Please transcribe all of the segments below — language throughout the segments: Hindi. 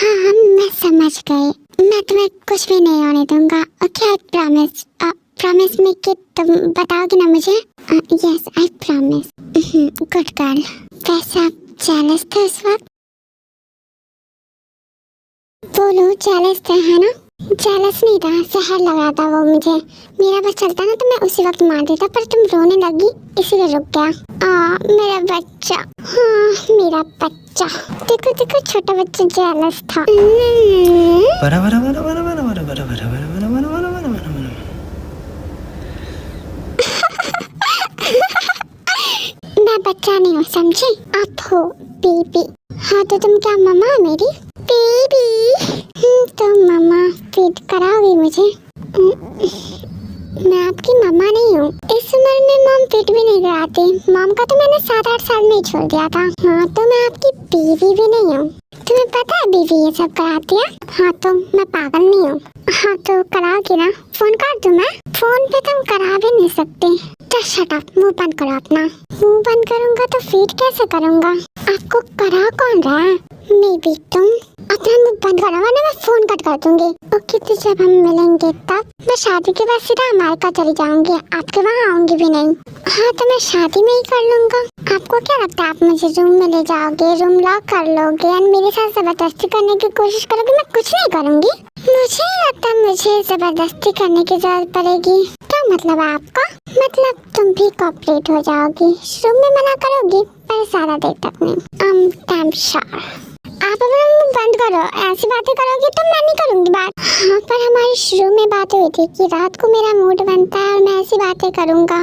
हाँ हाँ मैं समझ गई। मैं तुम्हें कुछ भी नहीं होने दूंगा। Okay I promise. प्रॉमिस में कि तुम बताओगे ना मुझे? Yes I promise. Good girl. वैसे आप जेलस थे उस वक्त? बोलो जेलस थे है ना? जेलस नहीं था, जहर लगा था वो मुझे। मेरा बस चलता ना तो मैं उसी वक्त मार देता, पर तुम रोने लगी इसीलिए रुक गया। मेरा बच्चा। हाँ मेरा बच्चा। देखो देखो छोटा बच्चा जेलस था। मैं बच्चा नहीं हूँ समझे? आप हो बेबी। हाँ तो तुम क्या मम्मा हो मेरी? बेबी। तो मम्मा फीड कराओगी मुझे? मैं आपकी मम्मा नहीं हूँ। इस उम्र में मॉम फीड भी नहीं कराती। मॉम का तो मैंने 7-8 साल में ही छोड़ दिया था। हाँ तो मैं आपकी बीवी भी नहीं हूँ। तुम्हें पता है बीवी ये सब कराती है? हाँ तो मैं पागल नहीं हूँ। हाँ तो कराओगी ना? फोन कर दूँ मैं? फोन पे तुम करा भी नहीं सकते। तो शट अप, मुंह बंद करो अपना। मुंह बंद करूँगा तो फीड कैसे करूँगा? आपको करा कौन रहा है? मे बी तुम। अपना मुंह बंद करो वरना मैं फोन कट कर दूंगी। ओके तो जब हम मिलेंगे तब मैं शादी के बाद सीधा अमेरिका चली जाऊंगी, आपके वहाँ आऊंगी भी नहीं। हाँ तो मैं शादी में ही कर लूंगा। आपको क्या लगता है आप मुझे रूम में ले जाओगे, रूम लॉक कर लोगे और मेरे साथ जबरदस्ती करने की कोशिश करोगे? मैं कुछ नहीं करूंगी। मुझे नहीं लगता मुझे जबरदस्ती करने की जरूरत पड़ेगी। क्या मतलब है आपका? मतलब तुम भी कॉपरेट हो जाओगी, रूम में मना करोगी पर ज्यादा देर तक नहीं। Damn sure. आप अपना मुंह बंद करो। ऐसी बातें करोगी तो मैं नहीं करूंगी बात। हाँ पर हमारी शुरू में बात हुई थी कि रात को मेरा मूड बनता है और मैं ऐसी बातें करूंगा,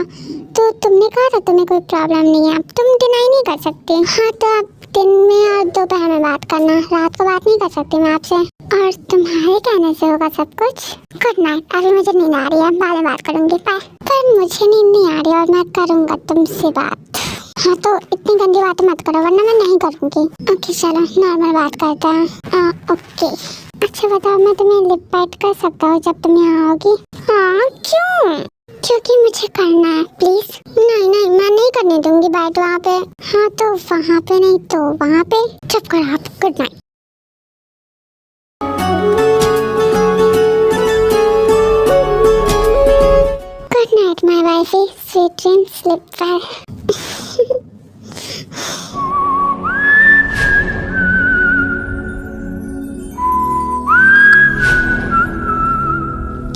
तो तुमने कहा था तुम्हें कोई प्रॉब्लम नहीं है। अब तुम डिनाई नहीं कर सकते। हाँ तो आप दिन में और दोपहर में बात करना, रात को बात नहीं कर सकती मैं आपसे। और तुम्हारे कहने से होगा सब कुछ। Good night. अभी मुझे नींद आ रही है, बाद में बात करूंगी। बाय। पर मुझे नींद नहीं आ रही और मैं करूंगा तुमसे बात। हाँ तो इतनी गंदी बातें मत करो वरना मैं नहीं करूँगी। ओके चलो नॉर्मल बात करते हैं। ओके अच्छा बताओ, मैं तुम्हें लिप बाइट कर सकता हूँ जब तुम यहाँ आओगी? हाँ क्यों? क्योंकि मुझे करना है प्लीज। नहीं नहीं मैं नहीं करने दूंगी बाइट वहाँ पे। हाँ तो वहाँ पे नहीं तो वहाँ पे। चुप करो आप। Good night. Good night my wifey, sweet dream, sleep well.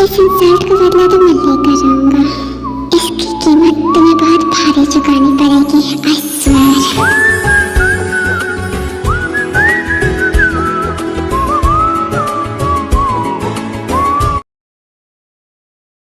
इस इंसल्ट का बदला तो मैं लेकर जाऊंगा। इसकी कीमत तुम्हें बहुत भारी चुकानी पड़ेगी। I swear.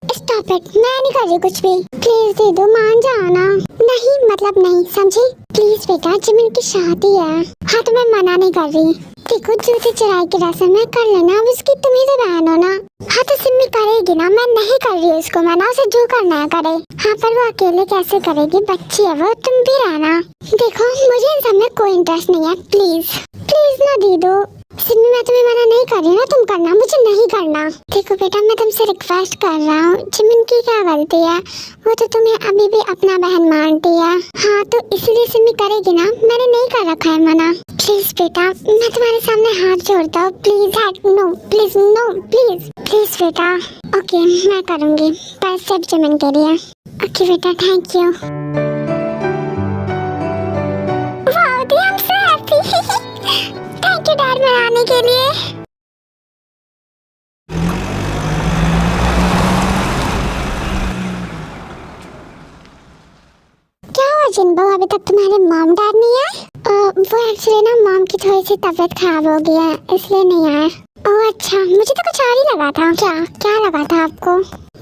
स्टॉप इट, मैं नहीं कर रही कुछ भी। प्लीज दे दो, मान जाओ ना। नहीं मतलब नहीं, समझी? प्लीज बेटा जिमिन की शादी है। हाँ तो मैं मना नहीं कर रही। देखो जूते चुराई की रस्म है, कर लेना। अब उसकी तुम ही तो बहन हो ना। हाँ तो सिम्मी करेगी ना, मैं नहीं कर रही उसको मना, उसे जो करना है करे। हाँ पर वो अकेले कैसे करेगी, बच्ची है वो, तुम भी रहना। देखो मुझे इन सब में कोई इंटरेस्ट नहीं है। प्लीज प्लीज ना दीदू। सिम्मी मैं तुम्हें मना नहीं कर रही ना, तुम करना, मुझे नहीं करना। देखो बेटा मैं तुमसे रिक्वेस्ट कर रहा हूँ, जिमिन की क्या गलती है? वो तो तुम्हें अभी भी अपना बहन मानती है। हाँ तो इसलिए सिम्मी करेगी ना, मैंने नहीं कर रखा है मना। प्लीज बेटा मैं तुम्हारे सामने हाथ जोड़ता हूँ, please. No please, no please please बेटा। ओके मैं करूँगी पर सिर्फ जिमिन के लिए। ओके बेटा thank you. Thank you dad मनाने के लिए। क्या हुआ जिन्बो, अभी तक तुम्हारे मॉम डैड नहीं आए? वो एक्चुअली ना मॉम की थोड़ी सी तबीयत खराब हो गई है इसलिए नहीं आए। ओह अच्छा, मुझे तो कुछ और ही लगा था। क्या क्या लगा था आपको?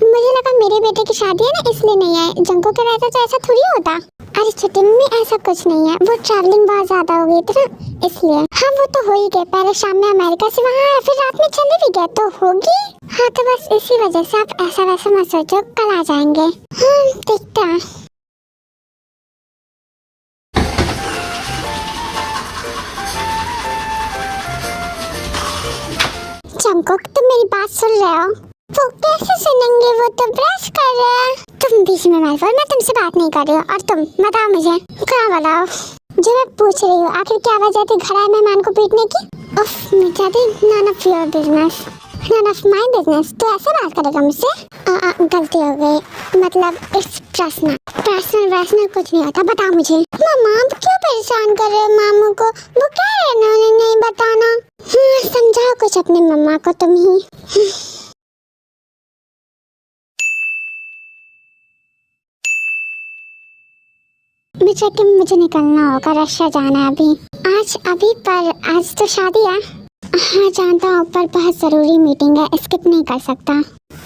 मुझे लगा मेरे बेटे की शादी है ना इसलिए नहीं आए। जंको के रहता तो ऐसा थोड़ी होता। अरे छोटी मम्मी ऐसा कुछ नहीं है, वो ट्रैवलिंग बहुत ज्यादा हो गई थी ना इसलिए। हाँ वो तो हो ही गए, पहले शाम में अमेरिका से वहाँ आए फिर रात में चले भी गए तो होगी। हाँ तो बस इसी वजह से आप ऐसा वैसा मत सोचो, कल आ जाएंगे। हाँ देखते हैं। जंकुक तुम मेरी बात सुन रहे हो? वो कैसे सुनेंगे, वो तो ब्रश कर रहे हैं। तुम बीच में मत बोल, मैं तुमसे बात नहीं कर रही हूँ। और तुम बताओ मुझे, क्या बताओ? जो मैं पूछ रही हूँ, आखिर क्या वजह थी घर आए मेहमान को पीटने की? उफ मिर्जा दी, none of your business, none of my business। तो ऐसे बात करेगा मुझसे? गलती हो गई, मतलब इट्स पर्सनल। पर्सनल कुछ नहीं होता, बता मुझे। मम्मा आप क्यों परेशान कर रहे हो मामू को? वो कह रहे हैं उन्हें नहीं बताना। हाँ समझाओ कुछ अपनी मम्मा को तुम ही। मुझे निकलना होगा, रशिया जाना है अभी पर आज तो शादी है। हाँ जानता हूँ, पर बहुत जरूरी मीटिंग है, स्किप नहीं कर सकता।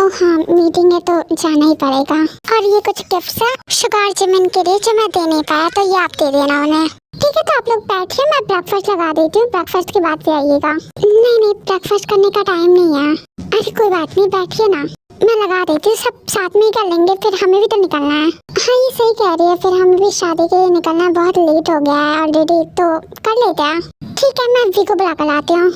ओह हाँ मीटिंग है तो जाना ही पड़ेगा। और ये कुछ टिप्स है शुगर जिमिन के लिए जो मैं दे नहीं पाया, तो ये आप दे देना उन्हें। ठीक है तो आप लोग बैठिए, मैं ब्रेकफास्ट लगा देती हूँ, ब्रेकफास्ट के बाद भी आइएगा। नहीं ब्रेकफास्ट करने का टाइम नहीं है। अरे कोई बात नहीं, बैठिए ना, मैं लगा देती हूँ, सब साथ में ही कर लेंगे, फिर हमें भी तो निकलना है। हाँ ये सही कह रही है, फिर हमें भी शादी के लिए निकलना है, बहुत लेट हो गया है ऑलरेडी, तो कर लेते हैं। ठीक है मैं वी को बुला कर लाती हूँ।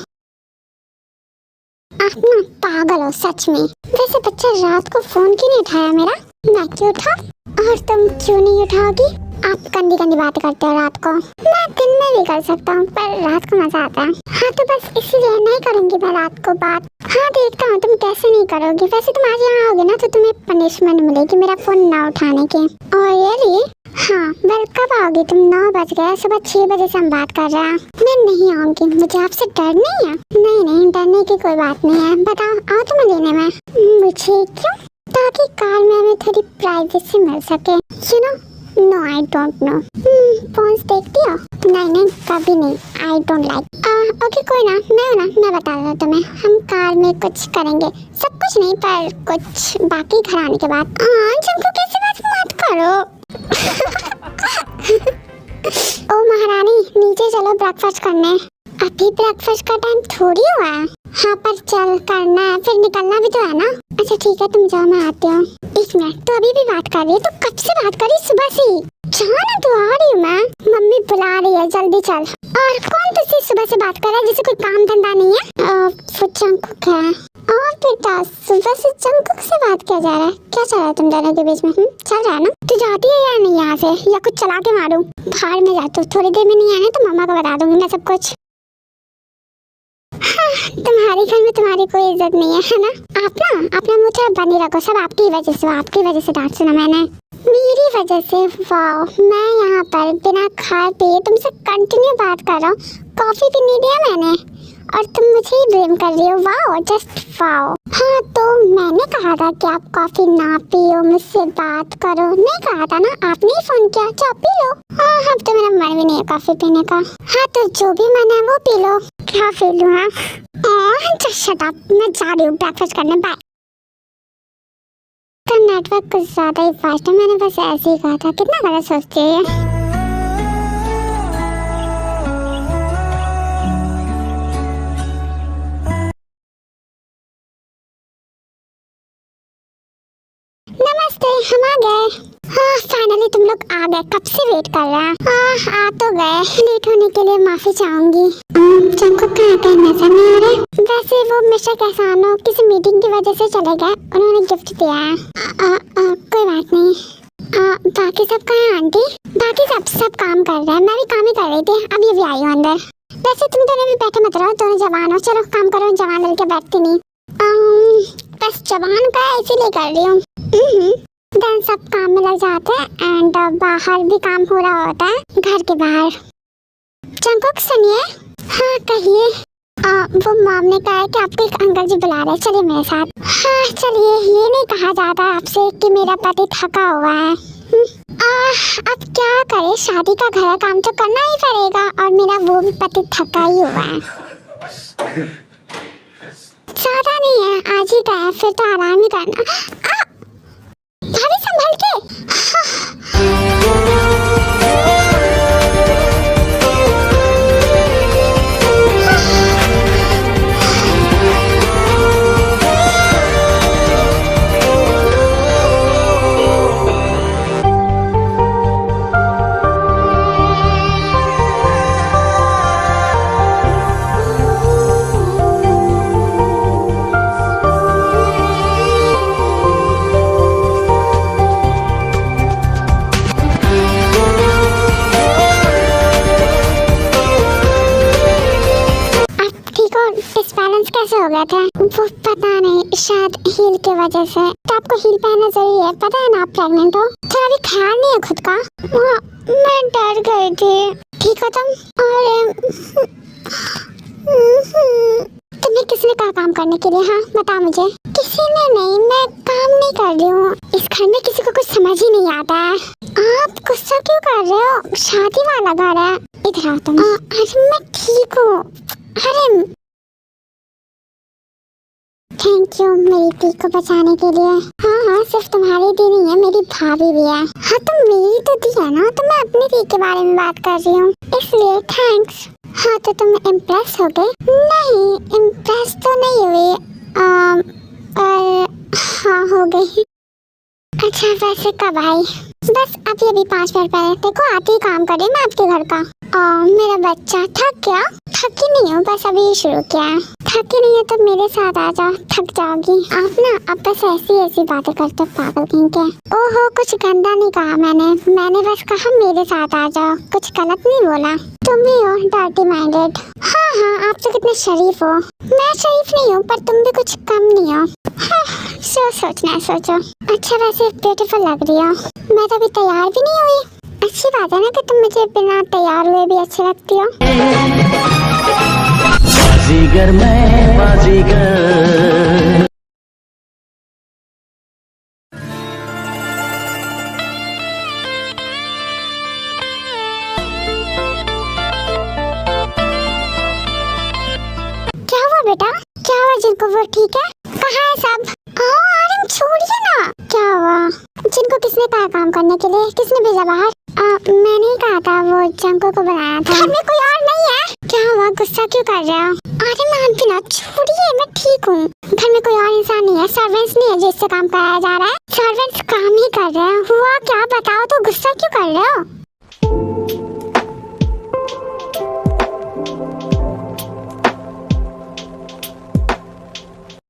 आप ना पागल हो सच में। वैसे बच्चा रात को फोन क्यों नहीं उठाया मेरा? मैं क्यों उठाऊं और तुम क्यों नहीं उठाओगी? आप गंदी बातें करते हो रात को। मैं दिन में भी कर सकता हूँ, पर रात को मजा आता है। हाँ तो बस इसीलिए नहीं करूँगी मैं रात को बात। हाँ देखता हूँ तुम कैसे नहीं करोगी। वैसे तुम आज यहाँ आओगे ना तो तुम्हें पनिशमेंट मिलेगी मेरा फोन ना उठाने की। और ये हाँ वेल कब आओगी तुम? 9 बज गए, सुबह 6 बजे से हम बात कर रहे हैं। मैं नहीं आऊंगी, मुझे आपसे डर नहीं है। नहीं डरने की कोई बात नहीं है। बताओ आओ तुम्हें लेने में। मुझे क्यों? ताकि कार में हमें थोड़ी प्राइवेसी मिल सके। You know no I don't know. Phones देखती हो? नहीं कभी नहीं, आई डोंट लाइक। ओके कोई ना, मैं बता रहा हूँ तुम्हें। हम कार में कुछ करेंगे, सब कुछ नहीं पर कुछ बाकी घर आने के बाद। तुमको कैसे बात मत करो। ओ महारानी नीचे चलो ब्रेकफास्ट करने। अभी ब्रेकफास्ट का टाइम थोड़ी हुआ है। हाँ पर चल करना है, फिर निकलना भी तो है ना। अच्छा ठीक है तुम जाओ, मैं आती हूँ। 1 मिनट, तो अभी भी बात कर रही है? तो कब से बात करी? सुबह से ही। जाना तो आ रही हूँ मैं, मम्मी बुला रही है, जल्दी चल। और कौन तुझसे सुबह से बात कर रहा है जैसे कोई काम धंधा नहीं है? वो जंकुक है। और बेटा सुबह से जंकुक से बात किया जा रहा है? क्या चल रहा है तुम दोनों के बीच में? चल रहा है ना? तू जाती है या नहीं यहाँ से, या कुछ चला के मारूं? बाहर में जाती हूँ, थोड़ी देर में नहीं आने तो मम्मा को बता दूंगी मैं सब कुछ। हाँ, तुम्हारे घर में तुम्हारी कोई इज्जत नहीं है ना? आप ना अपना मुँह थोड़ा बंद ही रखो, सब आपकी वजह से डांट सुना मैंने। मेरी वजह से? वाओ, मैं यहाँ पर बिना खाए पिए तुमसे कंटिन्यू बात कर रहा हूँ, कॉफी भी नहीं दिया मैंने और तुम मुझे ही ब्लेम कर रही हो। Wow just wow. हाँ तो मैंने कहा था कि आप कॉफी ना पियो, मुझसे बात करो, नहीं कहा था ना? आपने ही फोन किया, चाह पी लो। हाँ अब तो मेरा मन भी नहीं है कॉफी पीने का। हाँ तो जो भी मन है वो पी लो। क्या पी लूँ? हाँ जस्ट शट अप, मैं जा रही हूँ ब्रेकफास्ट करने, बाय। तो नेटवर्क कुछ ज्यादा ही फास्ट है, मैंने बस ऐसे ही कहा था। कितना गलत सोचती है। नमस्ते, हम आ गए। हाँ फाइनली तुम लोग आ गए, कब से वेट कर रहे हैं। हाँ आ तो गए, लेट होने के लिए माफी चाहूंगी। जंकुक कहाँ गए, नजर नहीं आ रहे। वैसे वो मिस्टर कैसानो किसी मीटिंग की वजह से चले गए, उन्होंने गिफ्ट दिया है। कोई बात नहीं। बाकी सब कहाँ है आंटी? बाकी सब काम कर रहे हैं, मैं भी काम ही कर रही थी, अभी भी आई हूँ अंदर। वैसे तुम दोनों भी बैठे मत रहो, दोनों जवान हो, चलो काम करो। जवान मिलकर बैठती नहीं। बस जवान का इसीलिए कर रही हूँ। देन सब काम में लग जाते हैं एंड बाहर भी काम हो रहा होता है, घर के बाहर। जंकुक सुनिए। हाँ कहिए। वो मॉम ने कहा है कि आपको एक अंकल जी बुला रहे हैं, चलिए मेरे साथ। हाँ चलिए। ये नहीं कहा जाता आपसे कि मेरा पति थका हुआ है। अब क्या करे, शादी का घर काम तो करना ही पड़ेगा और मेरा वो भी पति थका ही हुआ है। ज्यादा नहीं है, आज ही गए, फिर तो आराम ही करना। भाभी संभल के। कैसे हो गए थे? वो पता नहीं, शायद हील की वजह से। तो आपको हील पहनना जरूरी है, पता है ना आप प्रेग्नेंट हो। तो अभी ख्याल नहीं है खुद का। मैं डर गई थी। ठीक हो तुम? और तुम्हें किसने कहा काम करने के लिए? हाँ बता मुझे। किसी ने नहीं, मैं काम नहीं कर रही हूँ। इस घर में किसी को कुछ समझ ही नहीं आता है। आप गुस्सा क्यों कर रहे हो? शादी वाला घर है। इधर आओ तुम। अरे मैं ठीक हूँ। अरे थैंक यू मेरी दी को बचाने के लिए। हाँ सिर्फ तुम्हारी दी नहीं है, मेरी भाभी भी है। हाँ तो मेरी तो दी है ना, तो मैं अपनी दी के बारे में बात कर रही हूँ, इसलिए थैंक्स। हाँ तो तुम इम्प्रेस हो गए? नहीं इम्प्रेस तो नहीं हुई, हाँ हो गई। अच्छा वैसे कब आई? बस अभी 5 मिनट पहले। देखो आते ही काम करे मैं आपके घर का। मेरा बच्चा थक गया? थकी नहीं हूँ, बस अभी शुरू किया है। थकी नहीं है तो मेरे साथ आ जाओ, थक जाओगी। आप ना अब बस ऐसी बातें करते हो पागल कहीं के। ओहो कुछ गंदा नहीं कहा मैंने बस कहा मेरे साथ आ जाओ, कुछ गलत नहीं बोला। तुम भी हो डर्टी माइंडेड। हाँ आप तो कितने शरीफ हो। मैं शरीफ नहीं हूँ पर तुम भी कुछ कम नहीं हो। सोचना है सोचो। अच्छा वैसे ब्यूटीफुल लग रही हो। मैं तो अभी तैयार भी नहीं हुई। अच्छी बात है ना कि तुम मुझे बिना तैयार हुए भी अच्छी लगती हो। बाजीगर मैं बाजीगर। क्या हुआ बेटा? क्या हुआ जिनको? वो ठीक है? कहाँ है सब? आरम छोड़िए ना। क्या हुआ? जिनको किसने कहा काम करने के लिए? किसने भेजा बाहर? मैंने ही कहा था, वो जंको को बनाया था। घर में कोई और नहीं है? क्या हुआ? गुस्सा क्यों कर रहे हो? अरे मान भी ना, छोड़िए मैं ठीक हूँ। घर में कोई और इंसान नहीं है, सर्वेंट्स नहीं है जिससे काम कराया जा रहा है। सर्वेंट्स काम ही कर रहे हैं। हुआ क्या बताओ तो, गुस्सा क्यों कर रहे हो?